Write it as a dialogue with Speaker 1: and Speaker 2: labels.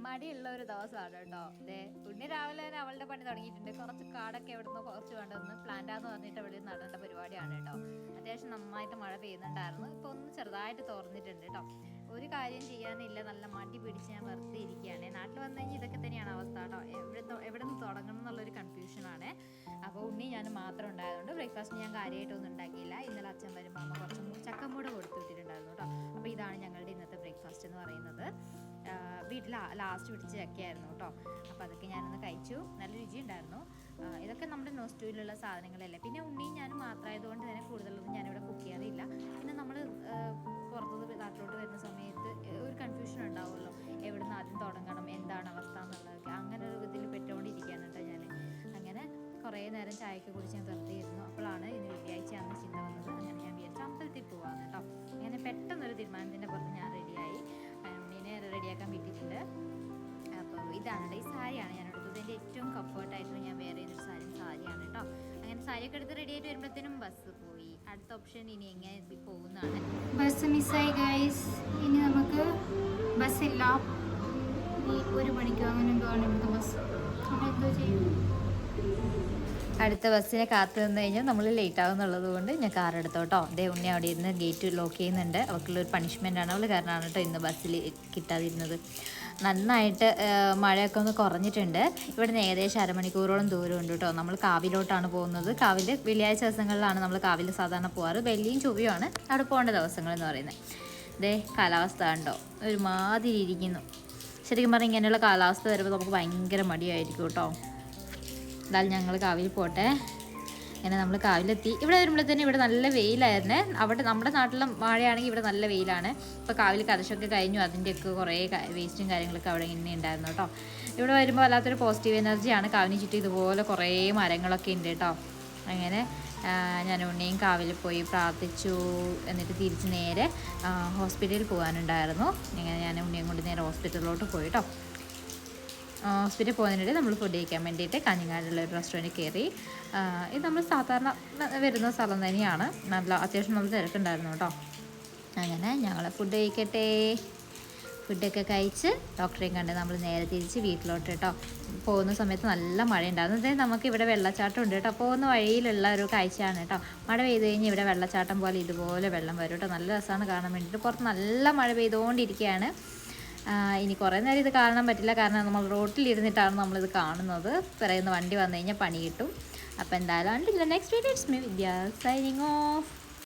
Speaker 1: മടിയുള്ള ഒരു ദിവസമാണ് കേട്ടോ. അതെ, ഉണ്ണി രാവിലെ തന്നെ അവളുടെ പണി തുടങ്ങിയിട്ടുണ്ട്. കുറച്ച് കാടൊക്കെ എവിടുന്ന് കുറച്ച് കൊണ്ടുവന്ന് പ്ലാന്റാന്ന് പറഞ്ഞിട്ട് അവിടെ നടേണ്ട പരിപാടിയാണ് കേട്ടോ. അത്യാവശ്യം നന്നായിട്ട് മഴ പെയ്യുന്നുണ്ടായിരുന്നു. ഇപ്പൊ ഒന്ന് ചെറുതായിട്ട് തുറന്നിട്ടുണ്ട് കേട്ടോ. ഒരു കാര്യം ചെയ്യാനില്ല, നല്ല മടി പിടിച്ച് ഞാൻ വെറുതെ ഇരിക്കുകയാണ്. നാട്ടിൽ വന്നു കഴിഞ്ഞാൽ ഇതൊക്കെ തന്നെയാണ് അവസ്ഥ കേട്ടോ. എവിടെ നിന്ന് തുടങ്ങണം എന്നുള്ളൊരു കൺഫ്യൂഷനാണ്. അപ്പോൾ ഉണ്ണി ഞാൻ മാത്രം ഉണ്ടായതുകൊണ്ട് ബ്രേക്ക്ഫാസ്റ്റ് ഞാൻ കാര്യമായിട്ടൊന്നും ഉണ്ടാക്കിയില്ല. ഇന്നലെ അച്ഛൻ വരുമ്പോൾ അമ്മ കുറച്ച് ചക്കമ്മൂട് കൊടുത്തു വിട്ടിട്ടുണ്ടായിരുന്നു കേട്ടോ. അപ്പോൾ ഇതാണ് ഞങ്ങളുടെ ഇന്നത്തെ ബ്രേക്ക്ഫാസ്റ്റ് എന്ന് പറയുന്നത്. വീട്ടിൽ ലാസ്റ്റ് പിടിച്ച് ചക്കയായിരുന്നു കേട്ടോ. അപ്പോൾ അതൊക്കെ ഞാനൊന്ന് കഴിച്ചു, നല്ല രുചി ഉണ്ടായിരുന്നു. ഇതൊക്കെ നമ്മുടെ നോസ്റ്റൂയിലുള്ള സാധനങ്ങളല്ലേ. പിന്നെ ഉണ്ണിയും ഞാനും മാത്രമായതുകൊണ്ട് തന്നെ കൂടുതലൊന്നും ഞാനിവിടെ കുക്ക് ചെയ്യാറില്ല. പിന്നെ നമ്മൾ പുറത്തുനിന്ന് നാട്ടിലോട്ട് വരുന്ന സമയത്ത് ഒരു കൺഫ്യൂഷൻ ഉണ്ടാവുമല്ലോ, എവിടെ നിന്ന് ആദ്യം തുടങ്ങണം, എന്താണ് അവസ്ഥ എന്നുള്ളതൊക്കെ. അങ്ങനെ ഒരു ഇതിൽ പെട്ടുകൊണ്ടിരിക്കുകയാണ് കേട്ടോ ഞാൻ. അങ്ങനെ കുറേ നേരം ചായയൊക്കെ കുടിച്ച് ഞാൻ വെറുതെ ഇരുന്നു. അപ്പോഴാണ് ഇന്ന് വെള്ളിയാഴ്ചയാണെന്ന് ചിന്ത വന്നത്. അങ്ങനെ ഞാൻ വിചാരിച്ചു അമ്പലത്തിൽ പോവാന്ന് കേട്ടോ. അങ്ങനെ പെട്ടെന്നൊരു തീരുമാനത്തിൻ്റെ പുറത്ത് ഞാൻ റെഡിയായി. ഉണ്ണീനെ റെഡിയാക്കാൻ പറ്റിയിട്ടുണ്ട്. അപ്പോൾ ഇതാണ്, ഈ സാരിയാണ് ഞാൻ എടുത്തത്. എൻ്റെ ഏറ്റവും കംഫർട്ടായിട്ട് ഞാൻ വേറെ ഒരു സാരിയാണ് കേട്ടോ. അങ്ങനെ സാരിയൊക്കെ എടുത്ത് റെഡി ആയിട്ട് വരുമ്പോഴത്തേനും ബസ് പോയി. അടുത്ത ഓപ്ഷൻ ഇനി എങ്ങനെ പോകുന്നതാണ്.
Speaker 2: ബസ് മിസ്സായി ഗൈസ്. ഇനി നമുക്ക് ബസ്സില്ല. ഇനി 1 മണിക്കോ അങ്ങനെ എന്തോ ആണ് ഇവിടുത്തെ ബസ്. നമ്മൾ എന്തോ ചെയ്യും?
Speaker 1: അടുത്ത ബസ്സിനെ കാത്തു നിന്ന് കഴിഞ്ഞാൽ നമ്മൾ ലേറ്റ് ആകുന്നുള്ളത് കൊണ്ട് ഞാൻ കാർ എടുത്തു കേട്ടോ. അതേ ഉണ്ണി അവിടെ ഇരുന്ന് ഗേറ്റ് ലോക്ക് ചെയ്യുന്നുണ്ട്. അവൾക്കുള്ളൊരു പണിഷ്മെൻ്റാണ്. അവൾ കാരണമാണ് കേട്ടോ ഇന്ന് ബസ്സിൽ കിട്ടാതിരുന്നത്. നന്നായിട്ട് മഴയൊക്കെ ഒന്ന് കുറഞ്ഞിട്ടുണ്ട്. ഇവിടുന്ന് ഏകദേശം അരമണിക്കൂറോളം ദൂരമുണ്ട് കേട്ടോ. നമ്മൾ കാവിലോട്ടാണ് പോകുന്നത്. കാവിൽ വെള്ളിയാഴ്ച ദിവസങ്ങളിലാണ് നമ്മൾ കാവിൽ സാധാരണ പോകാറ്. വെള്ളിയും ചൊവ്വയുമാണ് അവിടെ പോകേണ്ട ദിവസങ്ങളെന്ന് പറയുന്നത്. ഇതേ കാലാവസ്ഥ കണ്ടോ, ഒരുമാതിരി ഇരിക്കുന്നു. ശരിക്കും പറഞ്ഞാൽ ഇങ്ങനെയുള്ള കാലാവസ്ഥ വരുമ്പോൾ നമുക്ക് ഭയങ്കര മടിയായിരിക്കും കേട്ടോ. എന്തായാലും ഞങ്ങൾ കാവിൽ പോട്ടെ. അങ്ങനെ നമ്മൾ കാവിലെത്തി. ഇവിടെ വരുമ്പോഴത്തേനും ഇവിടെ നല്ല വെയിലായിരുന്നേ. അവിടെ നമ്മുടെ നാട്ടിലും മഴയാണെങ്കിൽ ഇവിടെ നല്ല വെയിലാണ്. ഇപ്പോൾ കാവിൽ കലശമൊക്കെ കഴിഞ്ഞു. അതിൻ്റെയൊക്കെ കുറേ വേസ്റ്റും കാര്യങ്ങളൊക്കെ അവിടെ ഇങ്ങനെ ഉണ്ടായിരുന്നു കേട്ടോ. ഇവിടെ വരുമ്പോൾ വല്ലാത്തൊരു പോസിറ്റീവ് എനർജിയാണ്. കാവിന് ചുറ്റും ഇതുപോലെ കുറേ മരങ്ങളൊക്കെ ഉണ്ട് കേട്ടോ. അങ്ങനെ ഞാൻ ഉണ്ണിയും കാവിൽ പോയി പ്രാർത്ഥിച്ചു. എന്നിട്ട് തിരിച്ച് നേരെ ഹോസ്പിറ്റലിൽ പോകാനുണ്ടായിരുന്നു. അങ്ങനെ ഞാൻ ഉണ്ണിയും കൊണ്ട് നേരെ ഹോസ്പിറ്റലിലോട്ട് പോയി കേട്ടോ. ഹോസ്പിറ്റലിൽ പോകുന്നതിനിടെ നമ്മൾ ഫുഡ് കഴിക്കാൻ വേണ്ടിയിട്ട് കാഞ്ഞങ്ങാടുള്ള ഒരു റെസ്റ്റോറൻറ്റിൽ കയറി. ഇത് നമ്മൾ സാധാരണ വരുന്ന സ്ഥലം തന്നെയാണ്. അത്യാവശ്യം നല്ല തിരക്കുണ്ടായിരുന്നു കേട്ടോ. അങ്ങനെ ഞങ്ങൾ ഫുഡ് കഴിക്കട്ടെ. ഫുഡൊക്കെ കഴിച്ച് ഡോക്ടറെയും കണ്ട് നമ്മൾ നേരെ തിരിച്ച് വീട്ടിലോട്ട് കേട്ടോ. പോകുന്ന സമയത്ത് നല്ല മഴയുണ്ടായിരുന്നു. അതായത് നമുക്ക് ഇവിടെ വെള്ളച്ചാട്ടം ഉണ്ട് കേട്ടോ. പോകുന്ന വഴിയിലുള്ള ഒരു കാഴ്ചയാണ് കേട്ടോ. മഴ പെയ്ത് കഴിഞ്ഞ് ഇവിടെ വെള്ളച്ചാട്ടം പോലെ ഇതുപോലെ വെള്ളം വരും കേട്ടോ. നല്ല രസമാണ് കാണാൻ വേണ്ടിയിട്ട്. പുറത്ത് നല്ല മഴ പെയ്തുകൊണ്ടിരിക്കുകയാണ്. ഇനി കുറേ നേരം ഇത് കാണാൻ പറ്റില്ല, കാരണം നമ്മൾ റോട്ടിലിരുന്നിട്ടാണ് നമ്മളിത് കാണുന്നത്. പിറകുന്ന വണ്ടി വന്നു കഴിഞ്ഞാൽ പണി കിട്ടും. അപ്പോൾ എന്തായാലും next video it's me Vidya signing off.